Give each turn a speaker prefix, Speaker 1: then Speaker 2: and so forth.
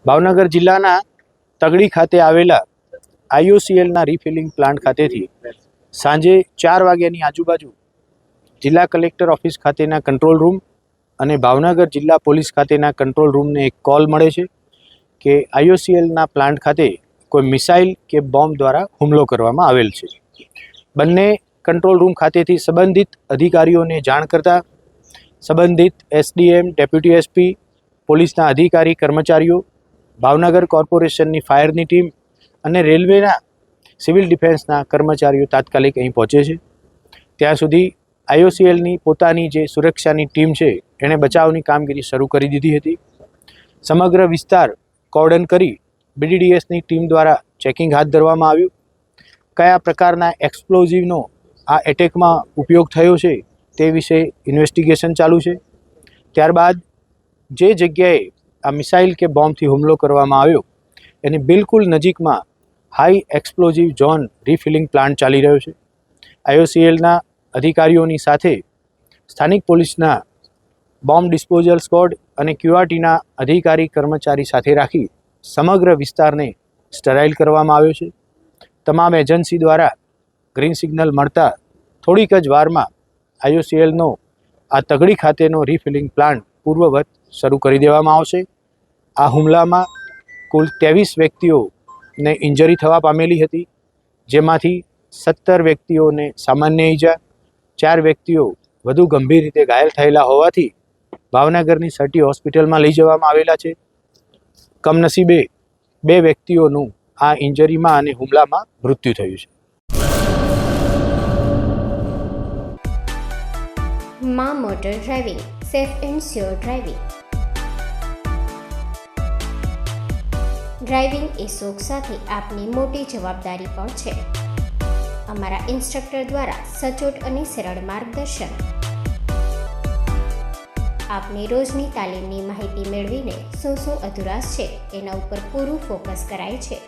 Speaker 1: ભાવનગર જિલ્લાના તગડી ખાતે આવેલા IOCLના રિફિલિંગ પ્લાન્ટ ખાતેથી સાંજે 4 વાગ્યાની આજુબાજુ જિલ્લા કલેક્ટર ઓફિસ ખાતેના કંટ્રોલ રૂમ અને ભાવનગર જિલ્લા પોલીસ ખાતેના કંટ્રોલ રૂમને એક કોલ મળે છે કે IOCLના પ્લાન્ટ ખાતે કોઈ મિસાઇલ કે બોમ્બ દ્વારા હુમલો કરવામાં આવેલ છે. બંને કંટ્રોલ રૂમ ખાતેથી સંબંધિત અધિકારીઓને જાણ કરતા સંબંધિત SDM, ડેપ્યુટી SP, પોલીસના અધિકારી કર્મચારીઓ, ભાવનગર કોર્પોરેશનની ફાયરની ટીમ અને રેલવેના સિવિલ ડિફેન્સના કર્મચારીઓ તાત્કાલિક અહીં પહોંચે છે. ત્યાં સુધી IOCLની પોતાની જે સુરક્ષાની ટીમ છે એણે બચાવની કામગીરી શરૂ કરી દીધી હતી. સમગ્ર વિસ્તાર કોર્ડન કરી BDDSની ટીમ દ્વારા ચેકિંગ હાથ ધરવામાં આવ્યું. કયા પ્રકારના એક્સપ્લોઝિવનો આ એટેકમાં ઉપયોગ થયો છે તે વિશે ઇન્વેસ્ટિગેશન ચાલુ છે. ત્યારબાદ જે જગ્યાએ આ મિસાઇલ કે બોમ્બથી હુમલો કરવામાં આવ્યો એની બિલકુલ નજીકમાં high explosive zone refilling plant ચાલી રહ્યો છે. IOCLના અધિકારીઓની સાથે સ્થાનિક પોલીસના બોમ્બ ડિસ્પોઝલ સ્ક્વોડ અને QRTના અધિકારી કર્મચારી સાથે રાખી સમગ્ર વિસ્તારને સ્ટરાઇલ કરવામાં આવ્યો છે. તમામ એજન્સી દ્વારા ગ્રીન સિગ્નલ મળતા થોડીક જ વારમાં IOCLનો આ તગડી ખાતેનો રિફિલિંગ પ્લાન્ટ પૂર્વવત શરૂ કરી દેવામાં આવશે. આ હુમલામાં કુલ 23 વ્યક્તિઓને ઇન્જરી થવા પામેલી હતી, જેમાંથી 17 વ્યક્તિઓને સામાન્ય ઈજા, 4 વ્યક્તિઓ વધુ ગંભીર રીતે ઘાયલ થયેલા હોવાથી ભાવનગરની સટી હોસ્પિટલમાં લઈ જવામાં આવેલા છે. કમનસીબે 2 વ્યક્તિઓનું આ ઇન્જરીમાં અને હુમલામાં મૃત્યુ થયું છે.
Speaker 2: માં motor driving, safe and sure driving. Driving એ શોખ સાથે આપની મોટી જવાબદારી પણ છે. અમારા ઇન્સ્ટ્રક્ટર દ્વારા સચોટ અને સરળ માર્ગદર્શન. આપની રોજની તાલીમની માહિતી મેળવીને શું અધુરાશ છે એના ઉપર પૂરું ફોકસ કરાય છે.